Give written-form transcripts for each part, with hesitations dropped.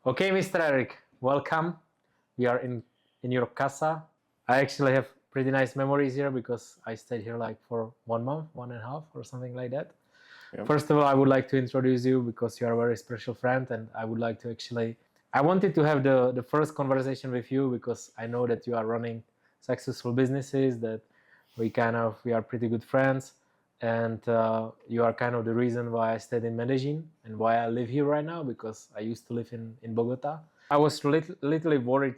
Okay, Mr. Eric, welcome. We are in your casa. I actually have pretty nice memories here because I stayed here like for 1 month, 1.5 or something like that. Yep. First of all, I would like to introduce you because you are a very special friend, and I would like to I wanted to have the first conversation with you because I know that you are running successful businesses, that we are pretty good friends, and you are kind of the reason why I stayed in Medellín and why I live here right now, because I used to live in Bogota. I was literally worried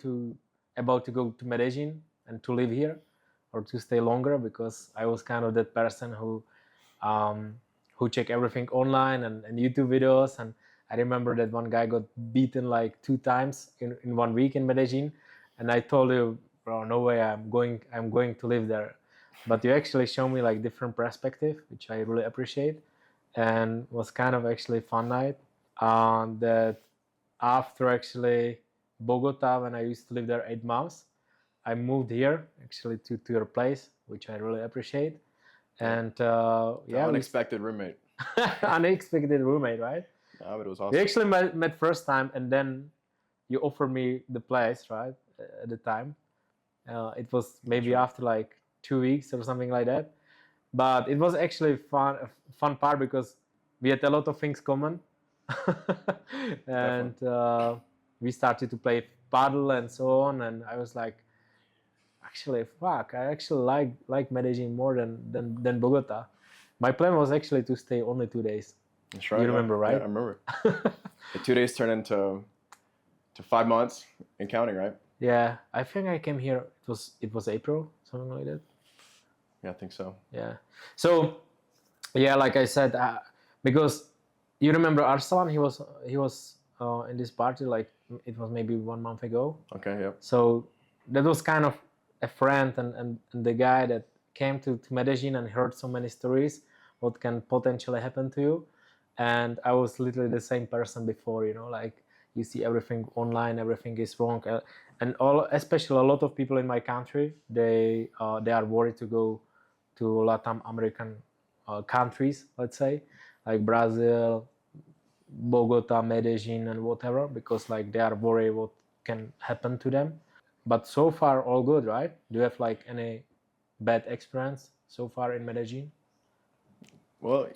about to go to Medellín and to live here or to stay longer, because I was kind of that person who check everything online and YouTube videos. And I remember that one guy got beaten like 2 times in 1 week in Medellín, and I told you, bro, no way, I'm going to live there. But you actually show me like different perspective, which I really appreciate, and was kind of actually fun night. That after actually Bogota, when I used to live there 8 months, I moved here actually to your place, which I really appreciate. And Unexpected roommate. Unexpected roommate, right? No, but it was awesome. We actually met first time, and then you offered me the place, right? At the time, it was maybe after like 2 weeks or something like that. But it was actually a fun part because we had a lot of things common, and we started to play paddle and so on. And I was like, actually, fuck, I actually like Medellín more than Bogota. My plan was actually to stay only 2 days. That's right. You remember, right? Yeah, I remember. The 2 days turned into 5 months and counting, right? Yeah, I think I came here. It was April, something like that. Yeah, I think so. Yeah. So, yeah, like I said, because you remember Arsalan, he was in this party, like it was maybe 1 month ago. Okay. Yep. So that was kind of a friend and the guy that came to Medellín and heard so many stories what can potentially happen to you. And I was literally the same person before, like you see everything online, everything is wrong, and especially a lot of people in my country, they are worried to go to Latin American countries, let's say, like Brazil, Bogota, Medellín, and whatever, because like they are worried what can happen to them. But so far, all good, right? Do you have like any bad experience so far in Medellín? Well,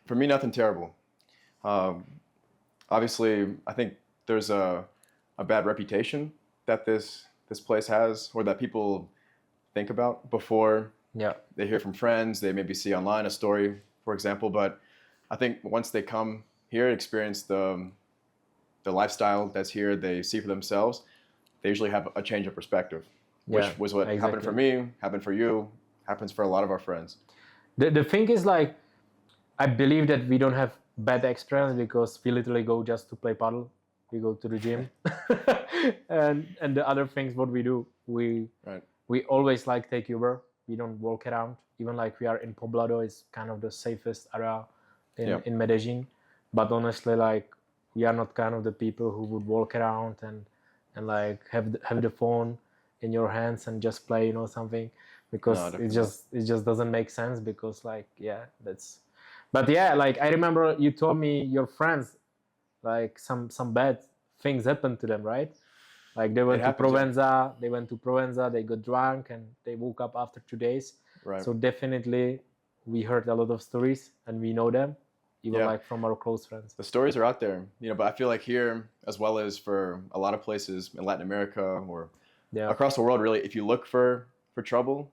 for me, nothing terrible. Obviously, I think there's a bad reputation that this place has, or that people think about before they hear from friends. They maybe see online a story, for example. But I think once they come here, experience the lifestyle that's here, they see for themselves, they usually have a change of perspective, which was what happened for me, happened for you, happens for a lot of our friends. The thing is, like, I believe that we don't have bad experience because we literally go just to play paddle. We go to the gym, and the other things what we do, we always like take Uber. We don't walk around. Even like we are in Poblado, it's kind of the safest area in Medellín. But honestly, like we are not kind of the people who would walk around and like have the phone in your hands and just play, something, because it just doesn't make sense. Because like but yeah, like I remember you told me your friends, like some bad things happened to them, right? Like they went to Provenza, they got drunk and they woke up after 2 days. Right. So definitely we heard a lot of stories and we know them, even like from our close friends. The stories are out there, but I feel like here, as well as for a lot of places in Latin America or across the world, really, if you look for trouble,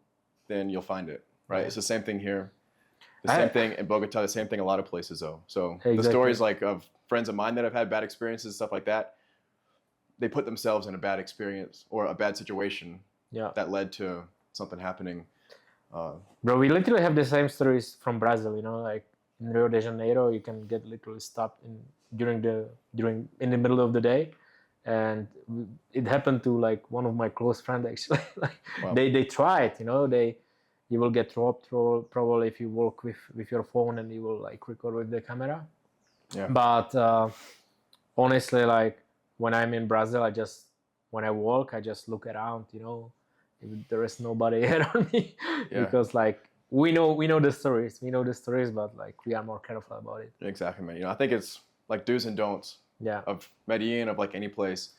then you'll find it, right? It's the same thing here. The same thing in Bogota, the same thing a lot of places, though. So the stories like of friends of mine that have had bad experiences, stuff like that, they put themselves in a bad experience or a bad situation that led to something happening. Bro, we literally have the same stories from Brazil, like in Rio de Janeiro, you can get literally stopped in the middle of the day. And it happened to like one of my close friends, actually. Like they tried, you will get robbed probably if you walk with your phone and you will like record with the camera. Yeah. But honestly, like when I'm in Brazil, when I walk, I just look around, if there is nobody around me, because like we know the stories, but like we are more careful about it. Exactly, man. I think it's like do's and don'ts of Medellín, of like any place.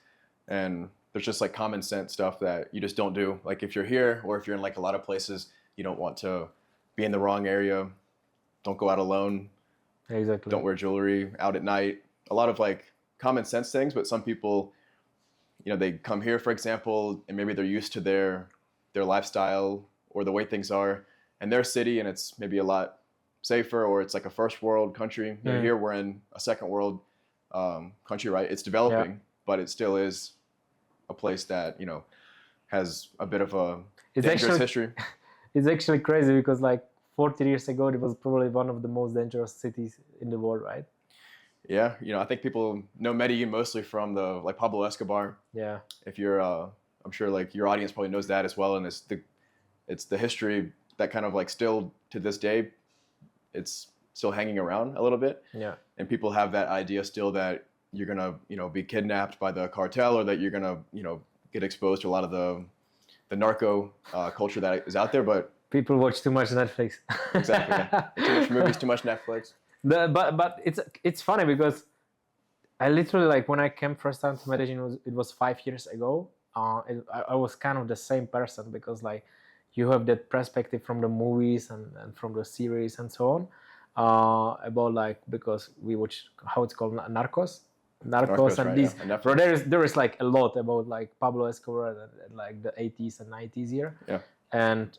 And there's just like common sense stuff that you just don't do. Like if you're here or if you're in like a lot of places, you don't want to be in the wrong area. Don't go out alone. Exactly. Don't wear jewelry out at night. A lot of like common sense things, but some people, you know, they come here, for example, and maybe they're used to their lifestyle or the way things are in their city, and it's maybe a lot safer, or it's like a first world country. You know, here we're in a second world country, right? It's developing, but it still is a place that, you know, has a bit of a dangerous history. It's actually crazy because like 40 years ago, it was probably one of the most dangerous cities in the world, right? Yeah, you know, I think people know Medellín mostly from the like Pablo Escobar. Yeah. If you're, I'm sure like your audience probably knows that as well, and it's the history that kind of like still to this day, it's still hanging around a little bit. Yeah. And people have that idea still that you're gonna, you know, be kidnapped by the cartel, or that you're gonna, you know, get exposed to a lot of the narco culture that is out there. But people watch too much Netflix. Exactly. Yeah. Too much movies, too much Netflix. But it's funny because I literally, like, when I came first time to Medellín, it was 5 years ago. I was kind of the same person, because like you have that perspective from the movies and from the series and so on, about like, because we watch how it's called, Narcos and right, these. Yeah. Bro, there is like a lot about like Pablo Escobar and like the 80s and 90s here. Yeah. And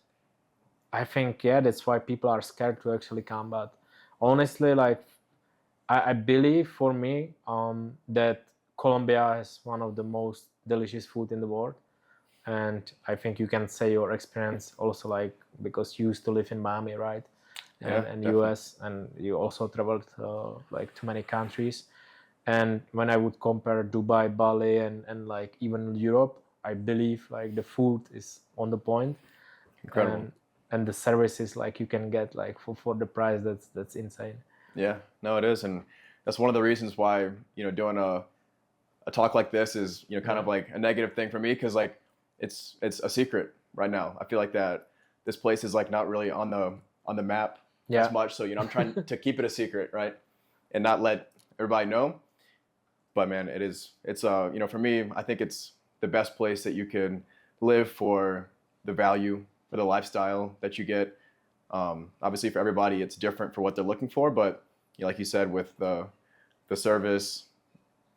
I think, yeah, that's why people are scared to actually come. But honestly, like, I believe for me that Colombia has one of the most delicious food in the world. And I think you can say your experience also, like, because you used to live in Miami, right? And US, and you also traveled like to many countries. And when I would compare Dubai, Bali, and like even Europe, I believe like the food is on the point. Incredible. And the services, like, you can get like for the price that's insane. Yeah, no, it is. And that's one of the reasons why, you know, doing a talk like this is, you know, kind of like a negative thing for me, because like it's a secret right now. I feel like that this place is like not really on the map as much. So, you know, I'm trying to keep it a secret, right? And not let everybody know. But man, it's you know, for me, I think it's the best place that you can live for the value, for the lifestyle that you get. Obviously for everybody, it's different for what they're looking for, but you know, like you said, with the service,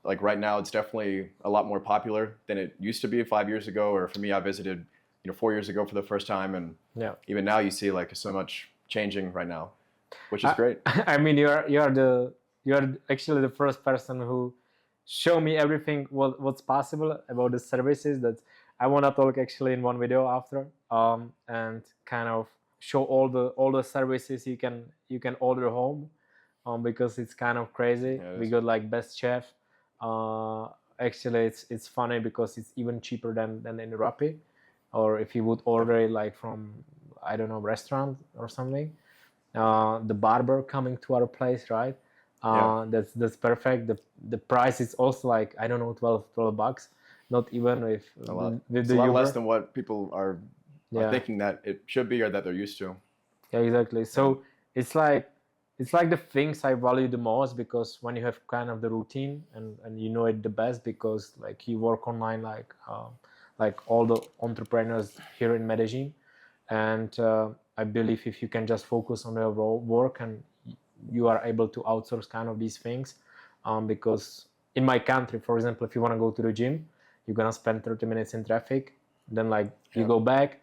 like right now, it's definitely a lot more popular than it used to be 5 years ago. Or for me, I visited, you know, 4 years ago for the first time, and even now you see like so much changing right now, which is great. I mean, you're actually the first person who show me everything what's possible about the services that I want to talk actually in one video after, and kind of show all the services you can order home, because it's kind of crazy. Yeah, we got like best chef. Actually, it's funny because it's even cheaper than in Rappi, or if you would order it like from, I don't know, restaurant or something. The barber coming to our place, right? That's perfect. The price is also like, I don't know, $12, not even with a lot. With it's the a lot Uber. less than what people are thinking that it should be, or that they're used to. Yeah, exactly. So it's like the things I value the most, because when you have kind of the routine and you know it the best, because like you work online like all the entrepreneurs here in Medellín, and I believe if you can just focus on your work, and you are able to outsource kind of these things, because in my country, for example, if you want to go to the gym, you're gonna spend 30 minutes in traffic, then like you go back,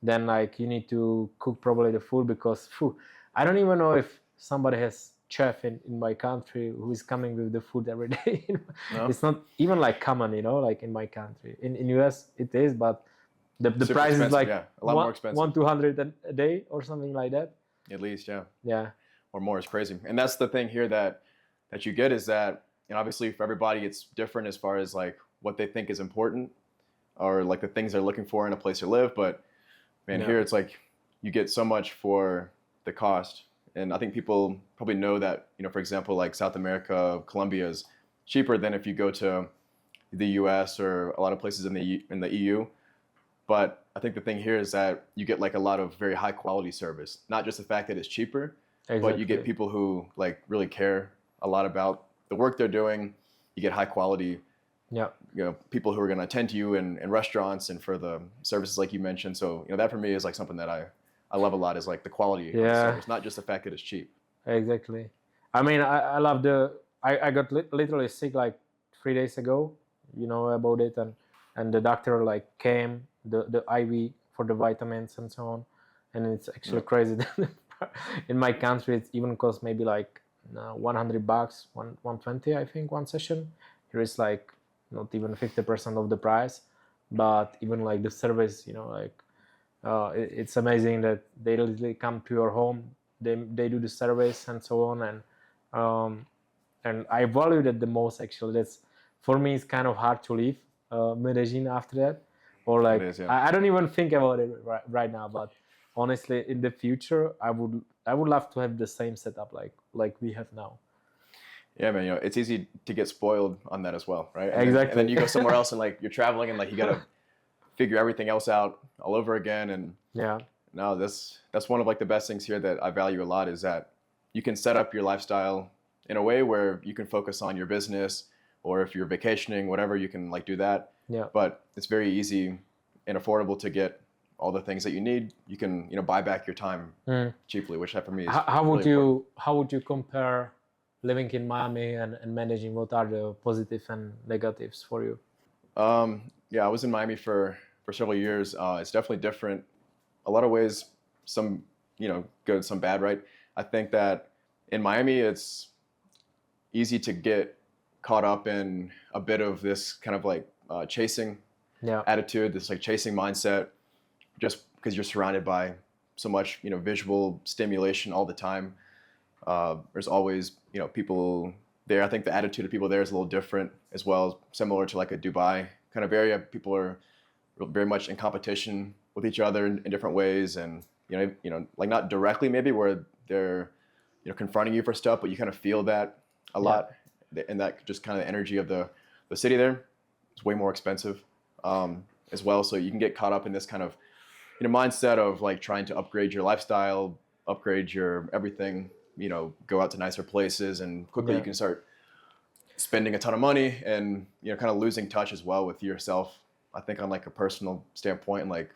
then like you need to cook probably the food, because I don't even know if somebody has chef in my country who is coming with the food every day. No? It's not even like common, you know, like in my country. In US it is, but the price is like a lot more expensive. 100-200 a day or something like that. At least, yeah, or more. Is crazy. And that's the thing here that you get, is that, and obviously for everybody it's different as far as like what they think is important, or like the things they're looking for in a place to live. But man, here it's like you get so much for the cost. And I think people probably know that, you know, for example, like South America, Colombia is cheaper than if you go to the US or a lot of places in the EU. But I think the thing here is that you get like a lot of very high quality service. Not just the fact that it's cheaper, but you get people who like really care a lot about the work they're doing. You you get high quality, people who are going to attend to you in restaurants and for the services like you mentioned. So, that for me is like something that I love a lot, is like the quality of the service, not just the fact that it's cheap. Exactly. I mean, I love I got literally sick like 3 days ago, about it, and the doctor like came, the IV for the vitamins and so on, and it's actually crazy that in my country it even costs maybe like $100, 120 I think, one session. Here is like not even 50% of the price, but even like the service, it's amazing that they literally come to your home, they do the service and so on, and I value that the most actually. That's, for me, it's kind of hard to leave Medellín after that, or like I don't even think about it right now, but honestly in the future I would love to have the same setup like we have now. Yeah, man, it's easy to get spoiled on that as well, right? Exactly. And then you go somewhere else and like you're traveling and like you got to figure everything else out all over again. And no, that's one of like the best things here that I value a lot, is that you can set up your lifestyle in a way where you can focus on your business, or if you're vacationing, whatever, you can like do that. Yeah. But it's very easy and affordable to get all the things that you need. You can, buy back your time cheaply, which for me is how would you compare living in Miami and Medellín? What are the positives and negatives for you? I was in Miami for several years. It's definitely different. A lot of ways, some, good, some bad, right? I think that in Miami, it's easy to get caught up in a bit of this kind of like chasing attitude, this like chasing mindset, just because you're surrounded by so much, visual stimulation all the time. There's always, people there. I think the attitude of people there is a little different as well, similar to like a Dubai kind of area. People are very much in competition with each other in different ways, and like not directly maybe where they're confronting you for stuff, but you kind of feel that a lot, and that just kind of the energy of the city there is way more expensive as well. So you can get caught up in this kind of mindset of like trying to upgrade your lifestyle, upgrade your everything, go out to nicer places, and quickly you can start spending a ton of money and kind of losing touch as well with yourself. I think on like a personal standpoint, and like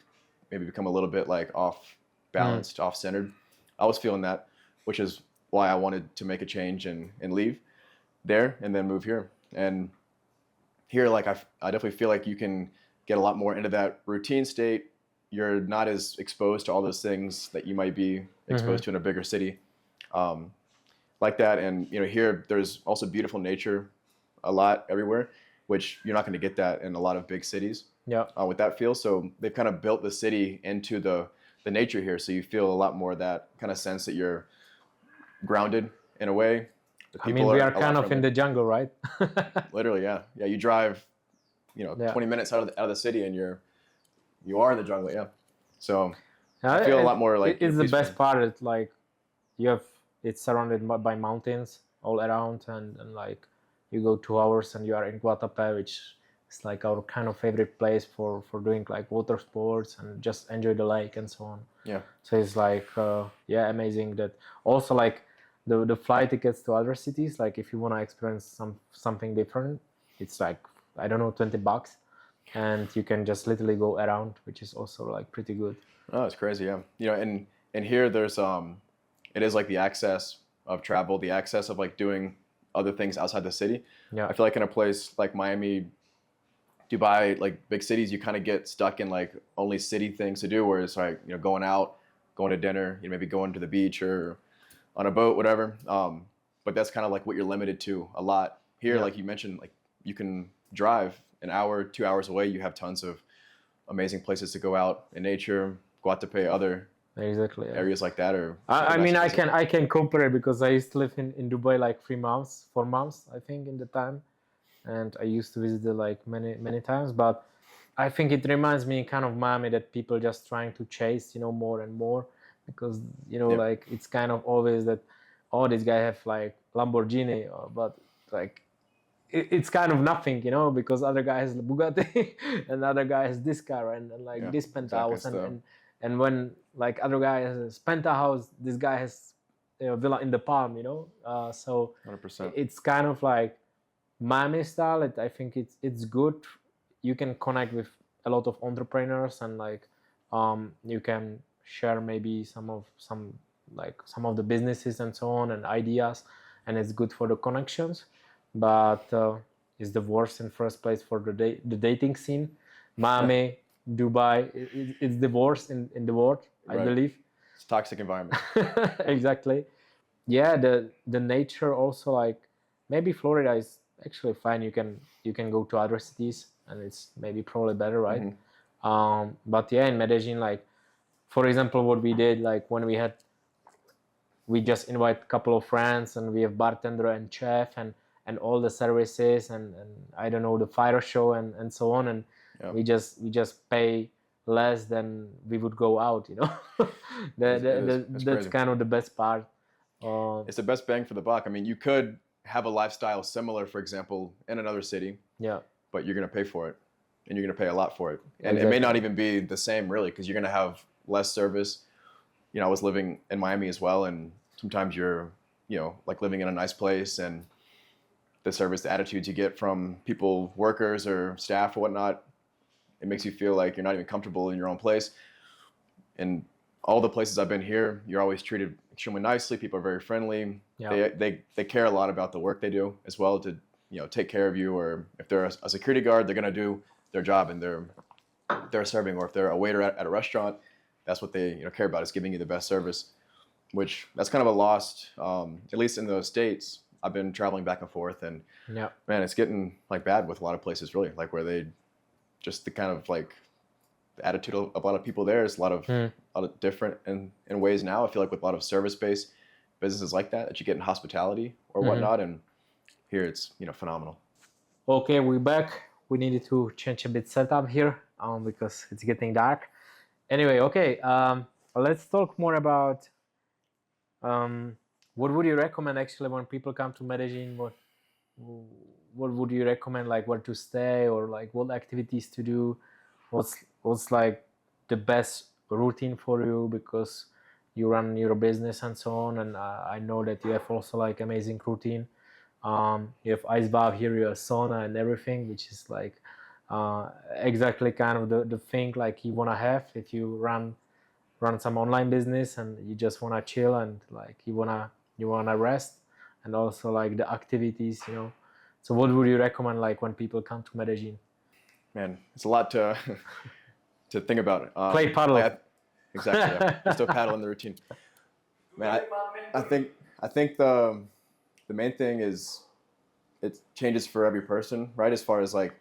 maybe become a little bit like off balanced, off centered. I was feeling that, which is why I wanted to make a change and leave there and then move here. And here, like I definitely feel like you can get a lot more into that routine state. You're not as exposed to all those things that you might be exposed to in a bigger city like that. And here there's also beautiful nature a lot everywhere, which you're not going to get that in a lot of big cities with that feel. So they've kind of built the city into the nature here, so you feel a lot more of that kind of sense that you're grounded in a way. I mean, we are kind of in the jungle, right? Literally, yeah. You drive 20 minutes out of the city and you are in the jungle. So I feel a lot more like it's the best part. It's like it's surrounded by mountains all around, and like you go 2 hours and you are in Guatapé, which is like our kind of favorite place for doing like water sports and just enjoy the lake and so on. So it's like amazing that also like the flight tickets to other cities, like if you want to experience something different, it's like, I don't know, $20, and you can just literally go around, which is also like pretty good. Oh, it's crazy. And here there's it is like the access of travel, the access of like doing other things outside the city. I feel like in a place like Miami, Dubai, like big cities, you kind of get stuck in like only city things to do, whereas like going out, going to dinner, maybe going to the beach or on a boat, whatever. But that's kind of like what you're limited to a lot. Here, like you mentioned, like you can drive an hour, 2 hours away. You have tons of amazing places to go out in nature, Guatapé, other areas like that. Or I mean, I can compare it because I used to live in Dubai like 4 months, I think, in the time, and I used to visit it like many times. But I think it reminds me kind of Miami, that people just trying to chase more and more, because like it's kind of always that, oh, this guy have like Lamborghini, but like it's kind of nothing, because other guy has Bugatti and other guy has this car and like this penthouse, and when like other guy has a penthouse, this guy has villa in the Palm, so 100%. It's kind of like Miami style, I think it's good. You can connect with a lot of entrepreneurs, and like you can share maybe some of the businesses and so on and ideas, and it's good for the connections. But it's the worst in first place for the dating scene. Miami, Dubai, it's the worst in the world, I believe. It's a toxic environment. Exactly. Yeah, the nature also, like maybe Florida is actually fine. You can go to other cities and it's maybe probably better, right? Mm-hmm. But yeah, in Medellin, like for example, what we did, like when we just invite a couple of friends and we have bartender and chef and all the services and I don't know, the fire show and so on, and we just pay less than we would go out, you know. That's kind of the best part. It's the best bang for the buck. I mean, you could have a lifestyle similar, for example, in another city, but you're going to pay for it, and you're going to pay a lot for it. And It may not even be the same, really, because you're going to have less service. You know, I was living in Miami as well, and sometimes you're, you know, like living in a nice place, and the service, the attitudes you get from people, workers or staff or whatnot, it makes you feel like you're not even comfortable in your own place. And all the places I've been here, you're always treated extremely nicely. People are very friendly. Yeah. They care a lot about the work they do as well, to, you know, take care of you. Or if they're a security guard, they're going to do their job and they're serving. Or if they're a waiter at a restaurant, that's what they, you know, care about, is giving you the best service. Which that's kind of a lost, at least in those states. I've been traveling back and forth, and man, it's getting like bad with a lot of places, really, like where they just the kind of like the attitude of a lot of people there is a lot of different in ways now. I feel like with a lot of service-based businesses like that you get in hospitality or whatnot, and here it's, you know, phenomenal. Okay, we're back. We needed to change a bit setup here because it's getting dark. Anyway, okay, let's talk more about what would you recommend actually when people come to Medellin? What would you recommend, like where to stay or like what activities to do? What's like the best routine for you, because you run your business and so on, and I know that you have also like amazing routine. You have ice bath here, you have sauna and everything, which is like exactly kind of the thing like you want to have if you run some online business and you just want to chill and like you want to rest, and also like the activities, you know. So what would you recommend like when people come to Medellin? Man, it's a lot to think about. Play paddle. Exactly. Yeah. There's no paddle in the routine. Man, I think the main thing is it changes for every person, right? As far as like,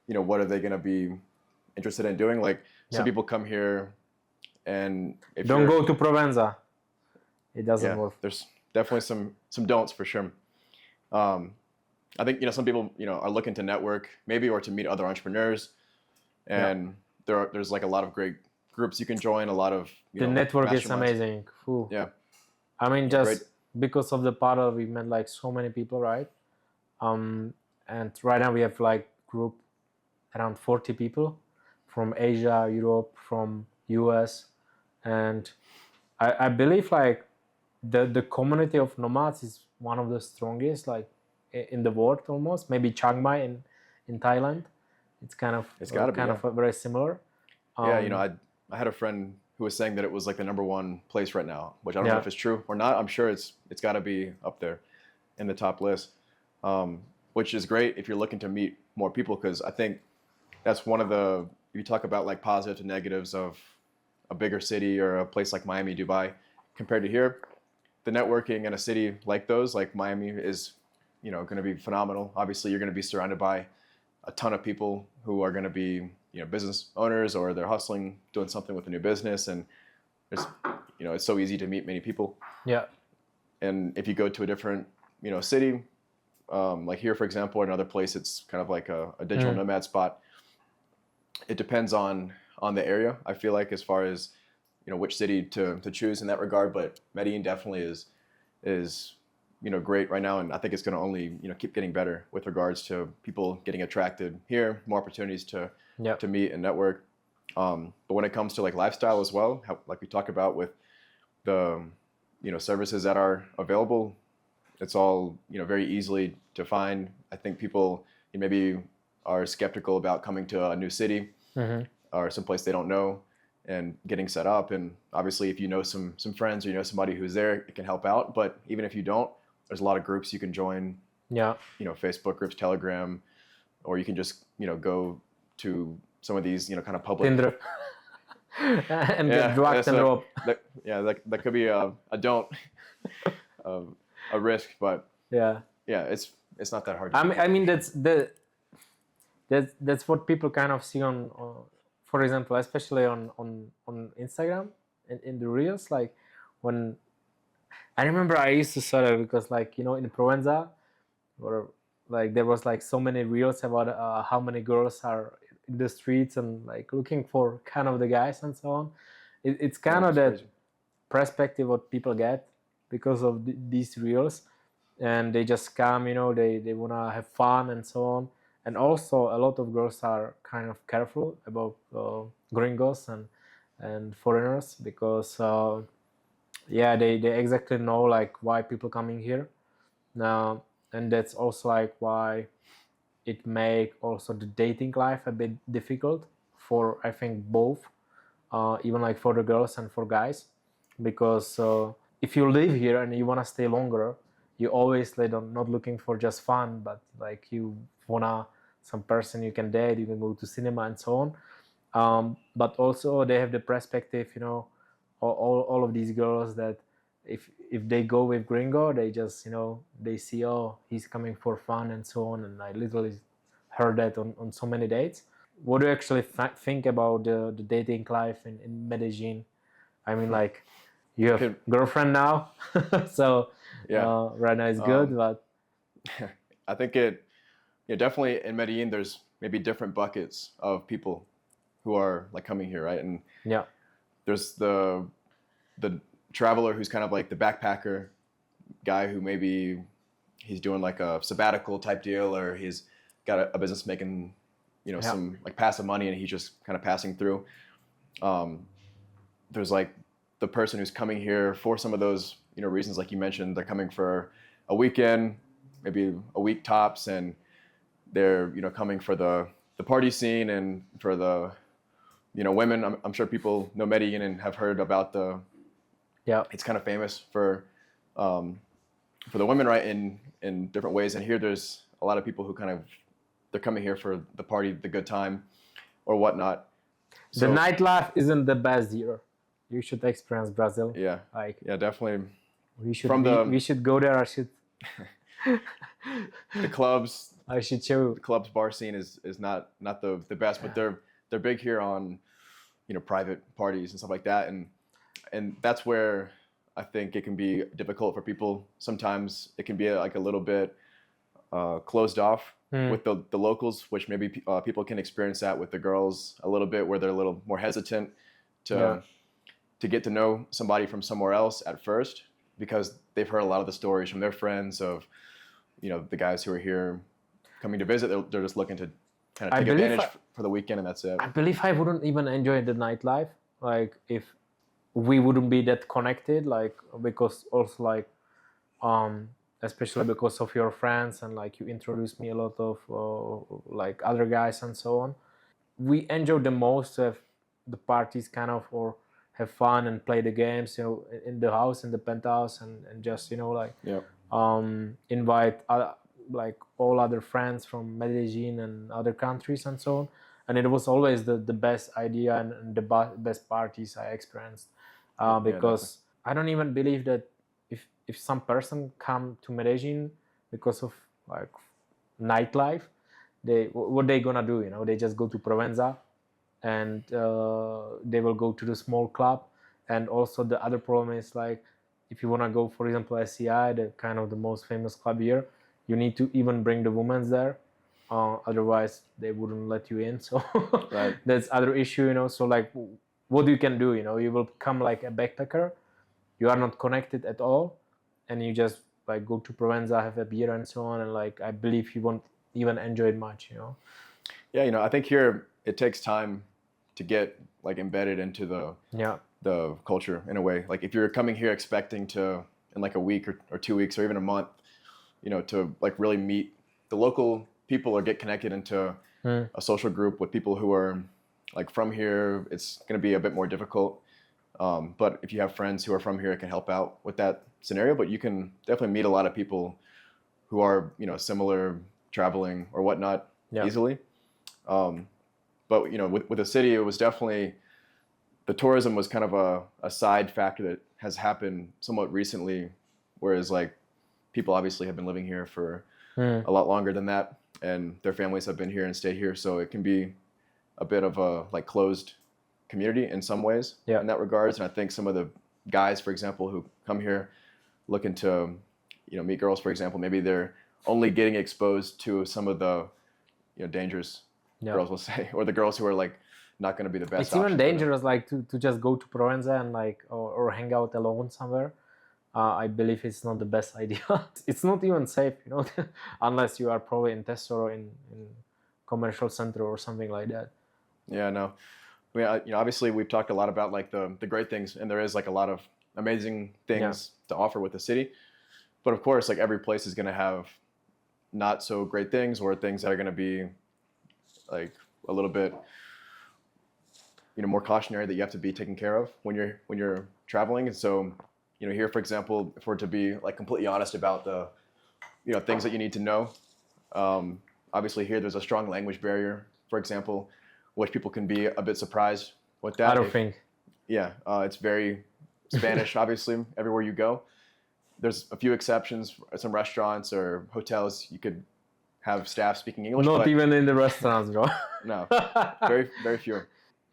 you know, what are they going to be interested in doing? Like some people come here and if don't go to Provenza. It doesn't work. There's definitely some don'ts for sure. I think, you know, some people, you know, are looking to network maybe or to meet other entrepreneurs, and there's like a lot of great groups you can join. A lot of the network is amazing. Ooh. Yeah, I mean, just because of the paddle, we met like so many people, right? And right now we have like group around 40 people from Asia, Europe, from US, and I believe like the community of nomads is one of the strongest like in the world almost. Maybe Chiang Mai in Thailand. It's kind of very similar. Yeah, you know, I had a friend who was saying that it was like the #1 place right now, which I don't know if it's true or not. I'm sure it's got to be up there in the top list, which is great if you're looking to meet more people, because I think that's one of the, you talk about like positives and negatives of a bigger city or a place like Miami, Dubai, compared to here. The networking in a city like those, like Miami, is, you know, going to be phenomenal. Obviously, you're going to be surrounded by a ton of people who are going to be, you know, business owners, or they're hustling, doing something with a new business, and there's, you know, it's so easy to meet many people. Yeah. And if you go to a different, you know, city, like here, for example, or another place, it's kind of like a digital nomad spot. It depends on the area, I feel like, as far as, you know, which city to choose in that regard. But Medellin definitely is you know, great right now, and I think it's going to only, you know, keep getting better with regards to people getting attracted here, more opportunities to meet and network. But when it comes to like lifestyle as well, like we talk about with the, you know, services that are available, it's all, very easily to find. I think people maybe are skeptical about coming to a new city or someplace they don't know and getting set up. And obviously, if you know some friends or you know somebody who's there, it can help out. But even if you don't, there's a lot of groups you can join. Yeah. Facebook groups, Telegram, or you can just go to some of these kind of public Tinder. And get dragged and rope. That could be a don't, a risk, but it's not that hard. I mean that's what people kind of see on for example, especially on Instagram and in the reels. Like when I remember I used to sort of, because like in Provenza, or like there was like so many reels about how many girls are in the streets and like looking for kind of the guys and so on. It's kind of that crazy perspective what people get because of these reels, and they just come, they want to have fun and so on. And also a lot of girls are kind of careful about gringos and foreigners, because they exactly know like why people coming here now. And that's also like why it make also the dating life a bit difficult for, I think, both, even like for the girls and for guys, because if you live here and you want to stay longer, you always not looking for just fun, but like you wanna some person you can date, you can go to cinema and so on. But also they have the perspective, all of these girls, that if they go with gringo, they just they see, oh, he's coming for fun and so on. And I literally heard that on so many dates. What do you actually think about the dating life in Medellín? I mean, like, you have girlfriend now, so right now it's good, but I think definitely in Medellín there's maybe different buckets of people who are like coming here, right? And there's the traveler who's kind of like the backpacker guy who maybe he's doing like a sabbatical type deal, or he's got a business making some like passive money and he's just kind of passing through. There's like the person who's coming here for some of those reasons, like you mentioned. They're coming for a weekend, maybe a week tops, and they're coming for the party scene and for the women. I'm sure people know Medellín and have heard about it's kind of famous for the women, right, in different ways. And here there's a lot of people who they're coming here for the party, the good time, or whatnot. So, the nightlife isn't the best here. You should experience Brazil. Yeah, definitely. We should go there. I should. The clubs. I should show. The clubs bar scene is not the best, but they're big here on private parties and stuff like that, and that's where I think it can be difficult for people. Sometimes it can be like a little bit closed off with the locals, which maybe people can experience that with the girls a little bit, where they're a little more hesitant to get to know somebody from somewhere else at first, because they've heard a lot of the stories from their friends of the guys who are here coming to visit. They're just looking to kind of take advantage for the weekend, and that's it. I believe I wouldn't even enjoy the nightlife, like if we wouldn't be that connected, like, because also like especially because of your friends, and like you introduced me a lot of like other guys and so on. We enjoy the most to have the parties kind of, or have fun and play the games, in the house, in the penthouse, and just invite like all other friends from Medellín and other countries and so on. And it was always the best idea and the best parties I experienced, because I don't even believe that if some person come to Medellín because of like nightlife, what they gonna do? They just go to Provenza, and they will go to the small club. And also the other problem is, like, if you wanna go, for example, SCI, the kind of the most famous club here, you need to even bring the women there. Otherwise they wouldn't let you in. So that's other issue. So like, what you can do, you will come like a backpacker, you are not connected at all, and you just like go to Provenza, have a beer and so on, and like I believe you won't even enjoy it much. I think here it takes time to get like embedded into the culture in a way. Like if you're coming here expecting to, in like a week or 2 weeks or even a month, to like really meet the local people or get connected into a social group with people who are like from here. It's going to be a bit more difficult. But if you have friends who are from here, it can help out with that scenario. But you can definitely meet a lot of people who are, similar, traveling or whatnot easily. But, with the city, it was definitely, the tourism was kind of a side factor that has happened somewhat recently, whereas like people obviously have been living here for a lot longer than that, and their families have been here and stay here. So it can be a bit of a like closed community in some ways in that regards. And I think some of the guys, for example, who come here looking to, meet girls, for example, maybe they're only getting exposed to some of the, dangerous girls, we'll say, or the girls who are like not going to be the best. It's even dangerous, like to just go to Provenza and like or hang out alone somewhere. I believe it's not the best idea. It's not even safe, unless you are probably in Tesla or in commercial center or something like that. Yeah, no. I mean, obviously we've talked a lot about like the great things, and there is like a lot of amazing things to offer with the city. But of course, like every place is going to have not so great things, or things that are going to be like a little bit, more cautionary, that you have to be taken care of when you're traveling. And so, here, for example, if we're to be like completely honest about the, things that you need to know, obviously here there's a strong language barrier, for example, which people can be a bit surprised with that. I don't think. Yeah, it's very Spanish, obviously, everywhere you go. There's a few exceptions, some restaurants or hotels, you could have staff speaking English. Not even in the restaurants, bro. No, very, very few.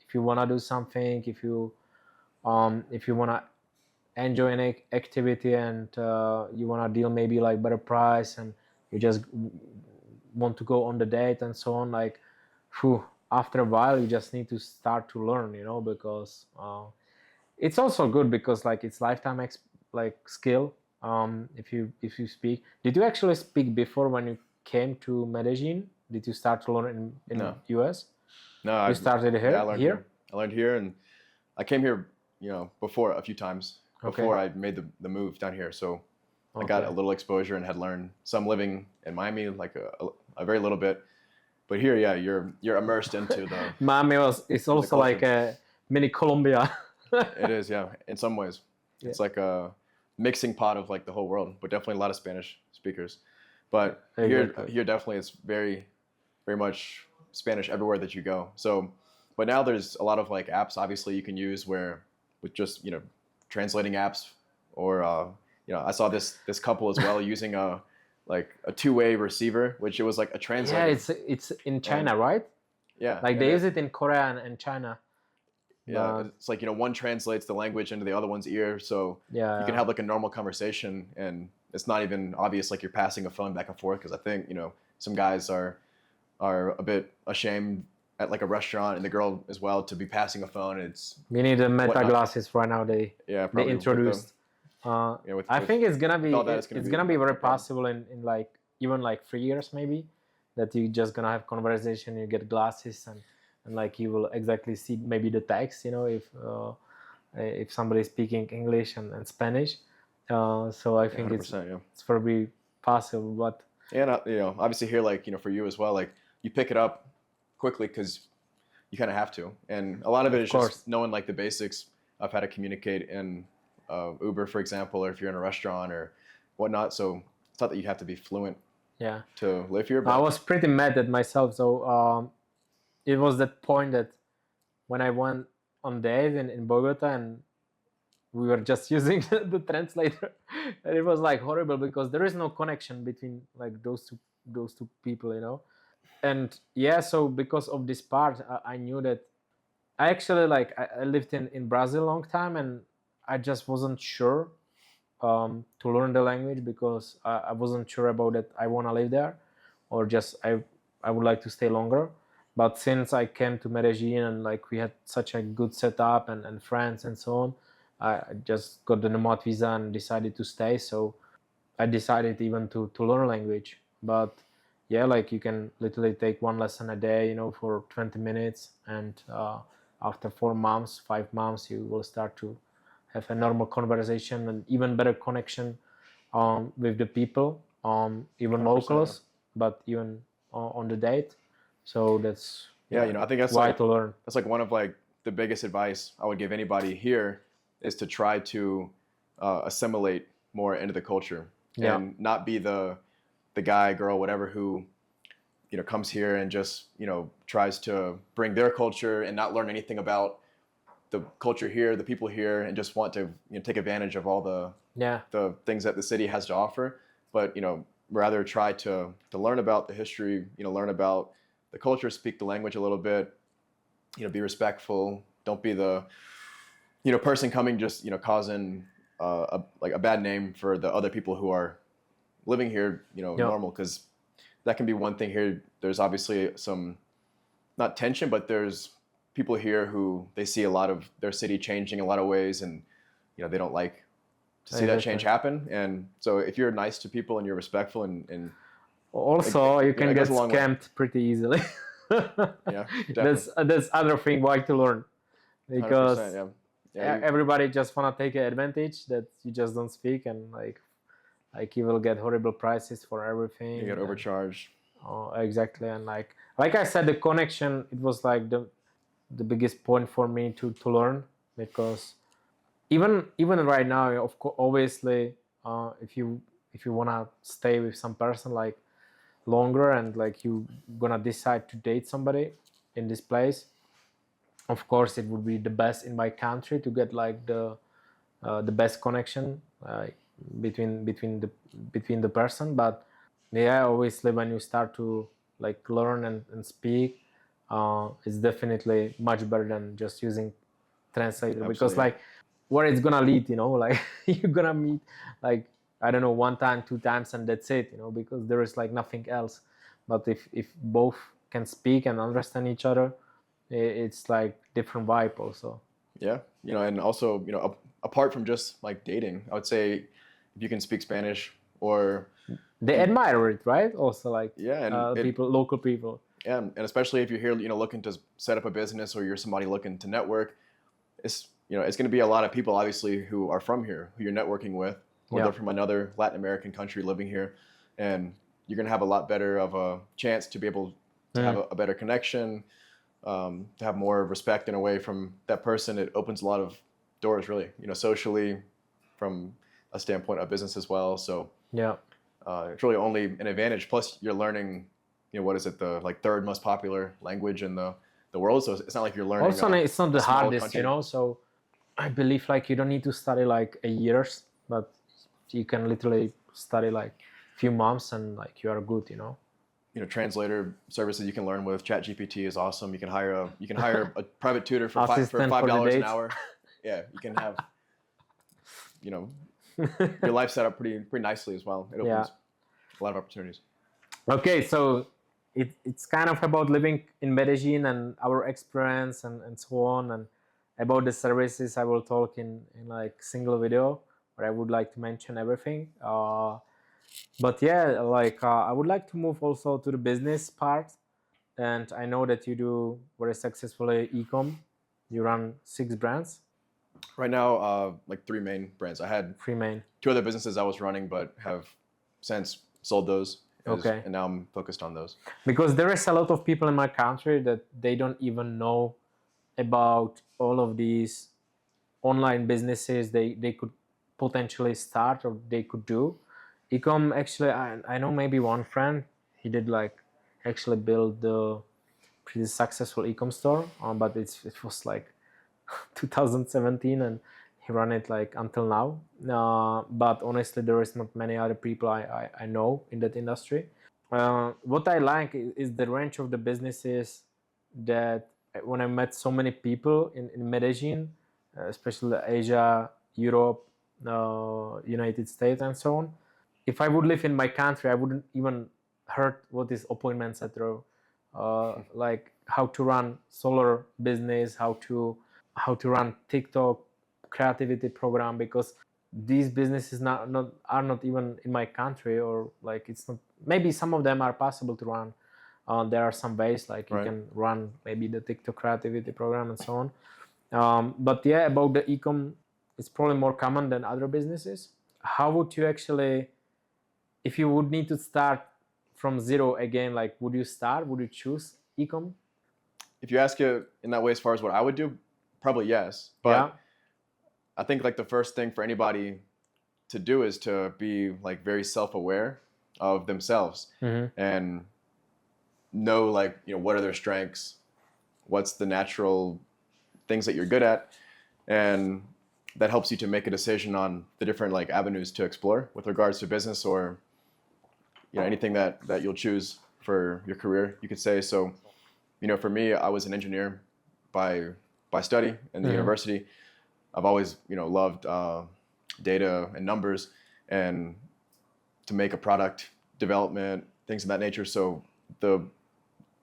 If you want to do something, if you want to enjoy an activity and you want to deal maybe like better price, and you just want to go on the date and so on, like after a while you just need to start to learn, because it's also good because like it's lifetime skill. If you speak, did you actually speak before when you came to Medellín? Did you start to learn in No. US? No, you started here. Yeah, I learned here. I learned here, and I came here, before a few times before I made the move down here. So I got a little exposure and had learned some living in Miami, like a very little bit. But here, yeah, you're immersed into the. Miami it's also like a mini Colombia. It is, yeah, in some ways. Yeah. It's like a mixing pot of like the whole world, but definitely a lot of Spanish speakers. But here definitely it's very, very much Spanish everywhere that you go. So, but now there's a lot of like apps obviously you can use with just, translating apps, or, I saw this couple as well using a two-way receiver, which it was like a translator. Yeah, it's in China, right? Yeah. Like they use it in Korea and China. Yeah, it's like, one translates the language into the other one's ear, so you can have like a normal conversation, and it's not even obvious like you're passing a phone back and forth, because I think, some guys are a bit ashamed at like a restaurant, and the girl as well, to be passing a phone. We need the meta glasses right now. They introduced. I think it's gonna be very possible in like even like 3 years maybe, that you just gonna have conversation. You get glasses and like you will exactly see maybe the text. If somebody's speaking English and Spanish. So I think it's probably possible, but obviously here, like, for you as well, like you pick it up quickly because you kind of have to, and a lot of it is just knowing like the basics of how to communicate in Uber, for example, or if you're in a restaurant or whatnot. So it's not that you have to be fluent to live here. But I was pretty mad at myself. So it was that point that when I went on date in Bogota, and we were just using the translator, and it was like horrible because there is no connection between like those two people, And so because of this part, I knew that I actually I lived in Brazil a long time, and I just wasn't sure to learn the language, because I wasn't sure about that I want to live there, or just I would like to stay longer. But since I came to Medellín and like we had such a good setup and friends and so on, I just got the nomad visa and decided to stay. So I decided even to learn language. But like you can literally take one lesson a day, for 20 minutes. And after 4 months, 5 months, you will start to have a normal conversation and even better connection with the people. even locals, but even on the date. So that's I think that's why to learn. That's like one of like the biggest advice I would give anybody here is to try to assimilate more into the culture and not be the guy, girl, whatever who comes here and just tries to bring their culture and not learn anything about the culture here, the people here, and just want to take advantage of all the things that the city has to offer. But rather try to learn about the history, learn about the culture, speak the language a little bit, be respectful. Don't be the person coming just causing a bad name for the other people who are living here, normal, because that can be one thing here. There's obviously some, not tension, but there's people here who they see a lot of their city changing in a lot of ways, and they don't like to see that change happen. And so if you're nice to people and you're respectful and also you can get scammed pretty easily. Yeah, definitely. That's other thing why to learn, because everybody just wanna take advantage that you just don't speak, and like you will get horrible prices for everything. You get overcharged. Oh, exactly. And like I said, the connection, it was like the biggest point for me to learn, because even right now, of course, obviously, if you wanna stay with some person like longer, and like you gonna decide to date somebody in this place, of course it would be the best in my country to get like the best connection between the person. But obviously when you start to like learn and speak, it's definitely much better than just using translator. Absolutely. Because like where it's gonna lead, like you're gonna meet like, I don't know, 1 time, 2 times, and that's it, because there is like nothing else. But if both can speak and understand each other, it's like different vibe also. Yeah, and also, apart from just like dating, I would say if you can speak Spanish, or they admire it, right? Also, like local people. Yeah, and especially if you're here, looking to set up a business, or you're somebody looking to network, it's it's going to be a lot of people obviously who are from here who you're networking with, or they're from another Latin American country living here, and you're going to have a lot better of a chance to be able to have a better connection, to have more respect in a way from that person. It opens a lot of doors, really, socially, from a standpoint of business as well. So it's really only an advantage. Plus, you're learning, what is it, the like 3rd most popular language in the world. So it's not like you're learning. Also, it's not the hardest, country. So I believe like you don't need to study like a years, but you can literally study like a few months and like you are good, Translator services you can learn with. ChatGPT is awesome. You can hire a private tutor for $5 an hour. Yeah, you can have your life set up pretty nicely as well. It opens a lot of opportunities. Okay, so it's kind of about living in Medellín and our experience and so on, and about the services I will talk in like single video, where I would like to mention everything. But I would like to move also to the business part. And I know that you do very successfully Ecom. You run 6 brands. Right now, like 3 main brands. I had 3 main. 2 other businesses I was running, but have since sold those. Okay. And now I'm focused on those. Because there is a lot of people in my country that they don't even know about all of these online businesses they could potentially start or they could do. Ecom, actually, I know maybe one friend, he did like actually build the pretty successful Ecom store, but it was like 2017 and he ran it like until now. But honestly, there is not many other people I know in that industry. What I like is the range of the businesses that when I met so many people in Medellín, especially Asia, Europe, United States and so on. If I would live in my country, I wouldn't even heard what is appointment setter, like how to run solar business, how to run TikTok creativity program, because these businesses are not even in my country, or like it's not. Maybe some of them are possible to run. There are some ways like you can run maybe the TikTok creativity program and so on. But about the Ecom, it's probably more common than other businesses. How would you actually if you would need to start from zero again, like would you choose Ecom? If you ask it in that way, as far as what I would do, probably yes. But I think like the first thing for anybody to do is to be like very self-aware of themselves and know like, you know, what are their strengths, what's the natural things that you're good at, and that helps you to make a decision on the different like avenues to explore with regards to business or, you know, anything that you'll choose for your career, you could say. So, you know, for me, I was an engineer by study in the university. I've always, you know, loved data and numbers and to make a product development, things of that nature. So the,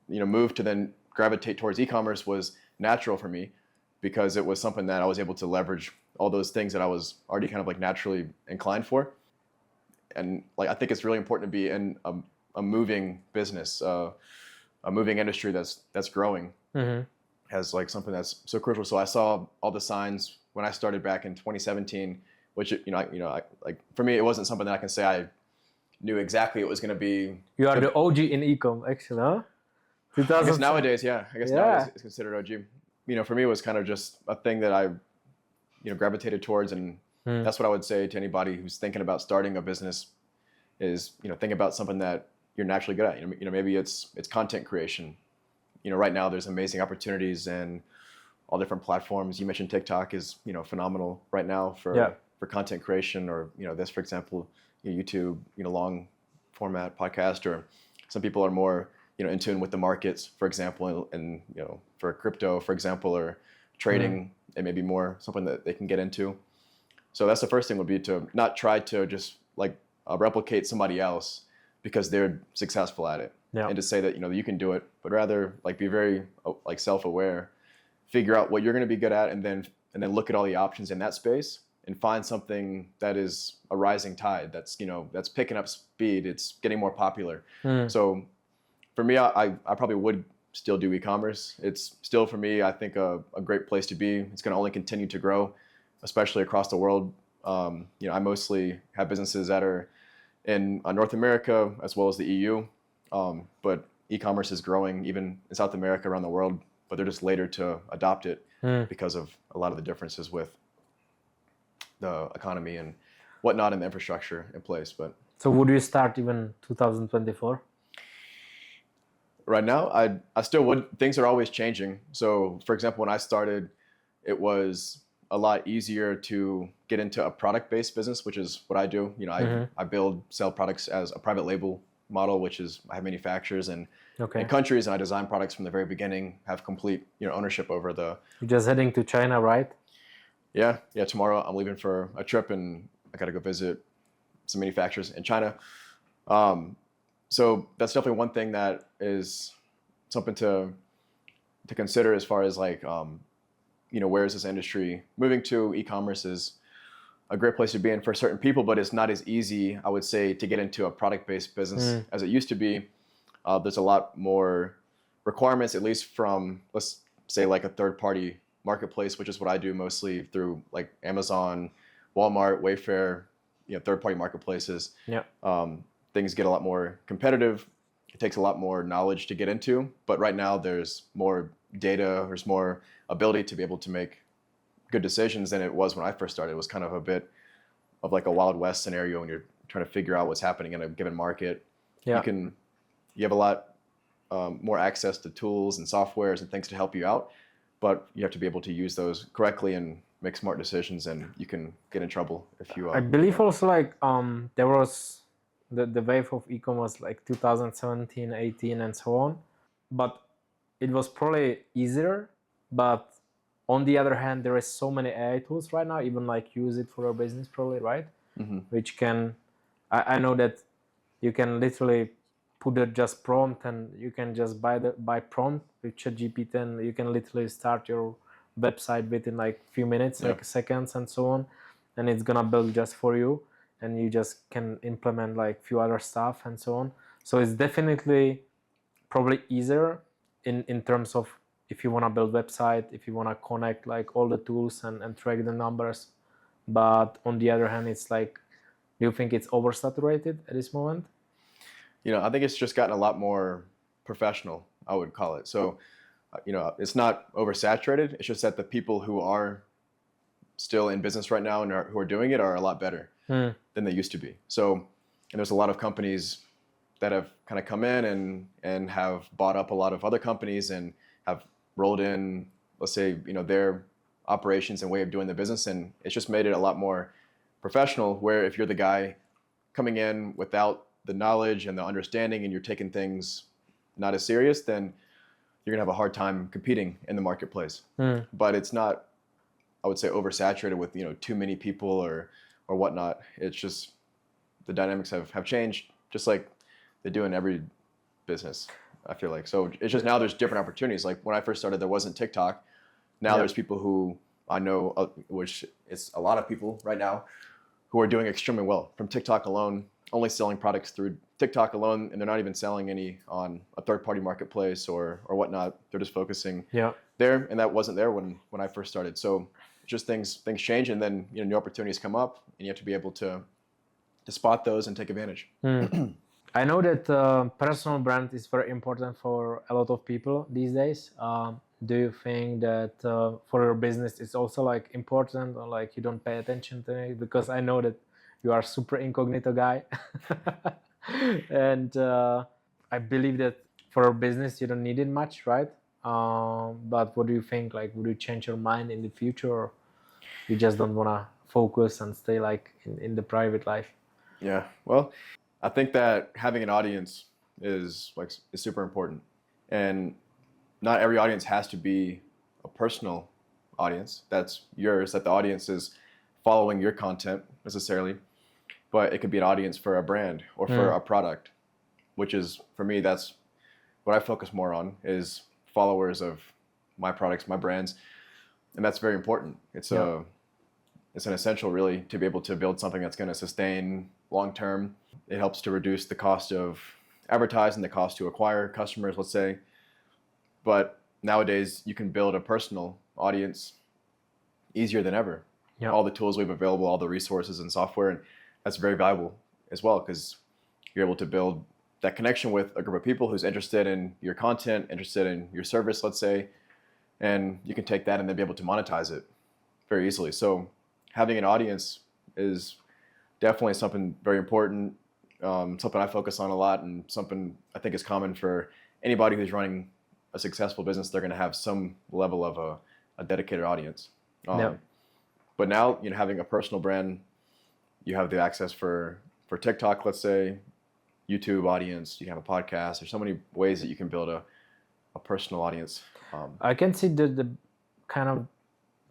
you know, move to then gravitate towards e-commerce was natural for me because it was something that I was able to leverage all those things that I was already kind of like naturally inclined for. And like, I think it's really important to be in a moving business, a moving industry that's growing as like something that's so crucial. So I saw all the signs when I started back in 2017, which, like for me, it wasn't something that I can say I knew exactly it was going to be. You are the OG in Ecom, actually, huh? I guess nowadays, nowadays it's considered OG. You know, for me, it was kind of just a thing that I, you know, gravitated towards, and that's what I would say to anybody who's thinking about starting a business is, you know, think about something that you're naturally good at. You know, maybe it's content creation. You know, right now there's amazing opportunities and all different platforms. You mentioned TikTok is, you know, phenomenal right now for content creation, or, you know, this, for example, YouTube, you know, long format podcast, or some people are more, you know, in tune with the markets, for example, and you know, for crypto, for example, or trading, it may be more something that they can get into. So that's the first thing, would be to not try to just like replicate somebody else because they're successful at it, and to say that, you know, you can do it, but rather like be very like self-aware, figure out what you're going to be good at, and then look at all the options in that space and find something that is a rising tide, that's, you know, that's picking up speed, it's getting more popular. So for me, I probably would still do e-commerce. It's still, for me, I think a great place to be. It's going to only continue to grow, especially across the world. You know, I mostly have businesses that are in North America as well as the EU, but e-commerce is growing even in South America, around the world, but they're just later to adopt it because of a lot of the differences with the economy and whatnot and the infrastructure in place. But so would you start even 2024? Right now, I still would. Things are always changing. So, for example, when I started, it was a lot easier to get into a product-based business, which is what I do. You know, I sell products as a private label model, which is I have manufacturers in countries, and I design products from the very beginning, have complete, you know, ownership over the. You're just heading to China, right? Yeah. Tomorrow I'm leaving for a trip, and I got to go visit some manufacturers in China. So that's definitely one thing that is something to consider as far as like, you know, where is this industry moving to? E-commerce is a great place to be in for certain people, but it's not as easy, I would say, to get into a product-based business as it used to be. There's a lot more requirements, at least from, let's say, like a third-party marketplace, which is what I do mostly through like Amazon, Walmart, Wayfair, you know, third-party marketplaces. Things get a lot more competitive. It takes a lot more knowledge to get into, but right now there's more data, there's more ability to be able to make good decisions than it was when I first started. It was kind of a bit of like a Wild West scenario when you're trying to figure out what's happening in a given market. You have a lot more access to tools and softwares and things to help you out, but you have to be able to use those correctly and make smart decisions, and you can get in trouble if you. I believe also like there was the wave of e-commerce like 2017, 18, and so on, but it was probably easier. But on the other hand, there is so many AI tools right now, even like use it for your business probably, right? Which can, I know that you can literally put it just prompt, and you can just buy prompt with ChatGPT, and you can literally start your website within like few minutes, like seconds and so on, and it's gonna build just for you, and you just can implement like few other stuff and so on. So it's definitely probably easier in terms of if you want to build website, if you want to connect like all the tools and track the numbers. But on the other hand, it's like Do you think it's oversaturated at this moment? I think it's just gotten a lot more professional, I would call it. So, it's not oversaturated. It's just that the people who are still in business right now and who are doing it are a lot better than they used to be. So, and there's a lot of companies that have kind of come in and have bought up a lot of other companies and have rolled in, let's say, their operations and way of doing the business. And it's just made it a lot more professional, where if you're the guy coming in without the knowledge and the understanding and you're taking things not as serious, then you're gonna have a hard time competing in the marketplace. But it's not, I would say, oversaturated with too many people or whatnot. It's just the dynamics have changed, just like they do in every business, I feel like. So it's just now there's different opportunities. Like when I first started, there wasn't TikTok. Now there's people who I know, which is a lot of people right now, who are doing extremely well from TikTok alone, only selling products through TikTok alone, and they're not even selling any on a third-party marketplace or whatnot. They're just focusing there, and that wasn't there when I first started. So just things change, and then new opportunities come up, and you have to be able to spot those and take advantage. I know that personal brand is very important for a lot of people these days. Do you think that for your business it's also like important, or like you don't pay attention to it? Because I know that you are super incognito guy, and I believe that for a business you don't need it much, right? But what do you think? Like, would you change your mind in the future, or you just don't want to focus and stay like in the private life? Yeah, well, I think that having an audience is super important, and not every audience has to be a personal audience that's yours, that the audience is following your content necessarily, but it could be an audience for a brand or for a product, which is, for me, that's what I focus more on, is followers of my products, my brands, and that's very important. It's an essential, really, to be able to build something that's going to sustain long term. It helps to reduce the cost of advertising, the cost to acquire customers, let's say. But nowadays, you can build a personal audience easier than ever. All the tools we have available, all the resources and software, and that's very valuable as well, because you're able to build that connection with a group of people who's interested in your content, interested in your service, let's say, and you can take that and then be able to monetize it very easily. So having an audience is definitely something very important, something I focus on a lot, and something I think is common for anybody who's running a successful business. They're going to have some level of a dedicated audience. But now, having a personal brand, you have the access for TikTok, let's say, YouTube audience, you have a podcast. There's so many ways that you can build a personal audience. I can see the kind of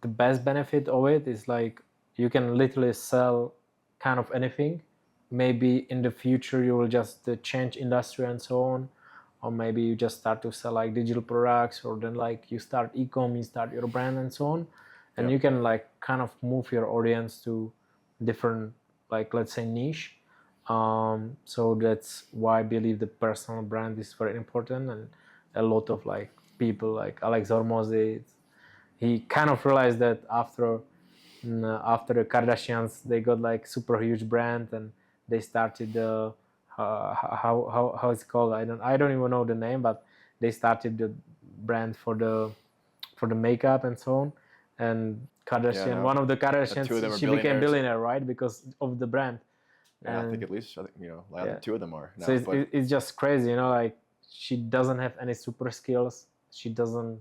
the best benefit of it is like you can literally sell kind of anything. Maybe in the future you will just change industry and so on, or maybe you just start to sell like digital products, or then like you start Ecom, you start your brand and so on, and you can like kind of move your audience to different, like, let's say, niche. So that's why I believe the personal brand is very important, and a lot of like people like Alex Hormozy, he kind of realized that after the Kardashians, they got like super huge brand, and they started how it's called, I don't even know the name, but they started the brand for the makeup and so on. And Kardashian, one of the Kardashians, she became billionaire, right, because of the brand. Yeah, I think at least two of them are now. So it's just crazy, like she doesn't have any super skills. She doesn't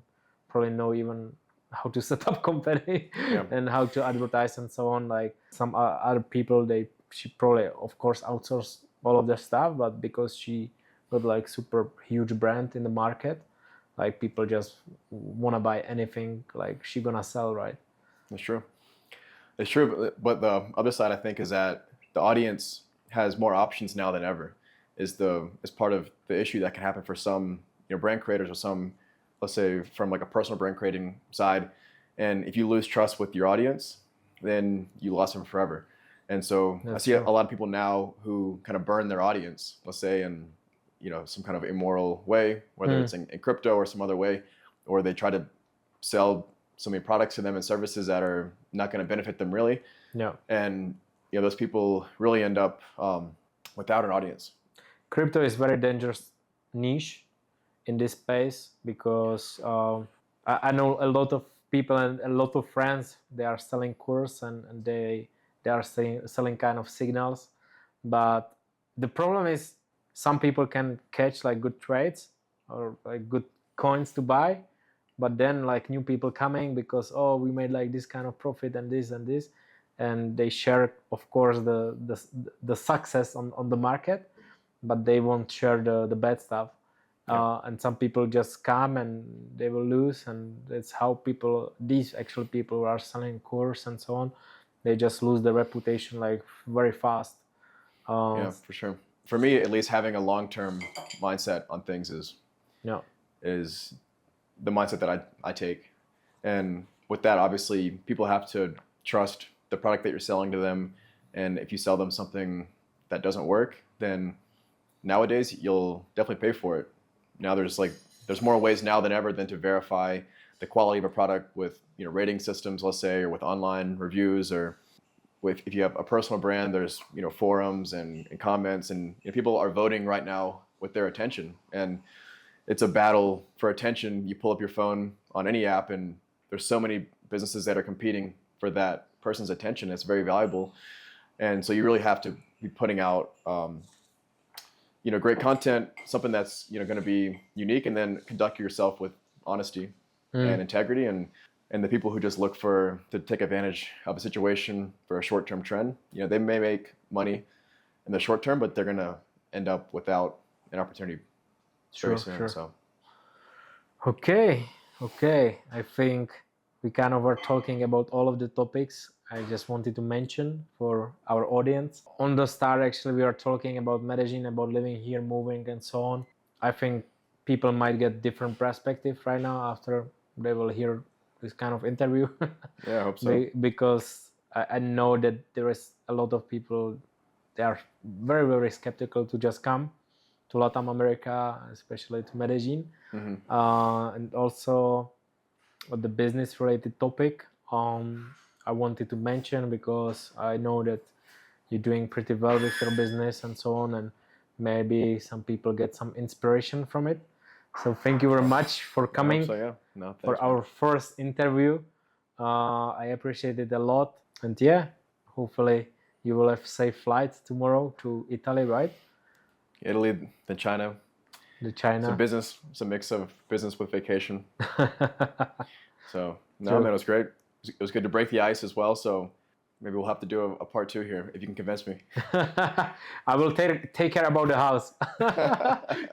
probably know even how to set up company and how to advertise and so on. Like some other people, she probably, of course, outsourced all of their stuff, but because she got like super huge brand in the market, like people just want to buy anything like she gonna sell, right? That's true. It's true, but the other side, I think, is that the audience has more options now than ever. Is part of the issue that can happen for some brand creators, or some, let's say, from like a personal brand creating side. And if you lose trust with your audience, then you lost them forever. And so I see a lot of people now who kind of burn their audience, let's say, in some kind of immoral way, whether it's in crypto or some other way, or they try to sell so many products to them and services that are not going to benefit them really. Yeah. And those people really end up without an audience. Crypto is very dangerous niche in this space because I know a lot of people and a lot of friends, they are selling course and they are selling kind of signals. But the problem is some people can catch like good trades or like good coins to buy, but then like new people coming because, oh, we made like this kind of profit and this, and they share, of course, the success on the market, but they won't share the bad stuff. Yeah. And some people just come and they will lose, and that's how these actual people who are selling course and so on, they just lose their reputation like very fast. Yeah, for sure. For me, at least, having a long-term mindset on things is the mindset that I take. And with that, obviously, people have to trust the product that you're selling to them. And if you sell them something that doesn't work, then nowadays you'll definitely pay for it. Now there's more ways now than ever than to verify the quality of a product with rating systems, let's say, or with online reviews, or if you have a personal brand, there's forums and comments, and people are voting right now with their attention, and it's a battle for attention. You pull up your phone on any app, and there's so many businesses that are competing for that person's attention. It's very valuable, and so you really have to be putting out great content, something that's going to be unique, and then conduct yourself with honesty and integrity. And the people who just look to take advantage of a situation for a short-term trend, they may make money in the short term, but they're going to end up without an opportunity very soon. Sure. So. Okay. I think we kind of were talking about all of the topics I just wanted to mention for our audience. On the start, actually, we are talking about Medellín, about living here, moving, and so on. I think people might get different perspective right now after they will hear this kind of interview. Yeah, I hope so. Because I know that there is a lot of people, they are very, very skeptical to just come to Latin America, especially to Medellín. And also the business-related topic I wanted to mention, because I know that you're doing pretty well with your business and so on, and maybe some people get some inspiration from it. So thank you very much for coming. I hope so, yeah. No, thanks, for our first interview. I appreciate it a lot. And hopefully you will have safe flight tomorrow to Italy, right? Italy, then China. It's a mix of business with vacation. So, man, it was great. It was good to break the ice as well. So maybe we'll have to do a part 2 here if you can convince me. I will take care about the house.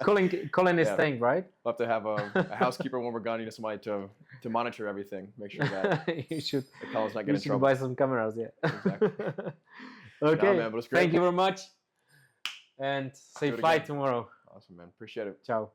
Colin is staying, right? We'll have to have a housekeeper when we're gone. Somebody to monitor everything, make sure that you should. The Colin's not getting in trouble. Buy some cameras, yeah. Exactly. Okay. No, man, but it was great. Thank you very much, and safe flight tomorrow. Awesome, man. Appreciate it. Ciao.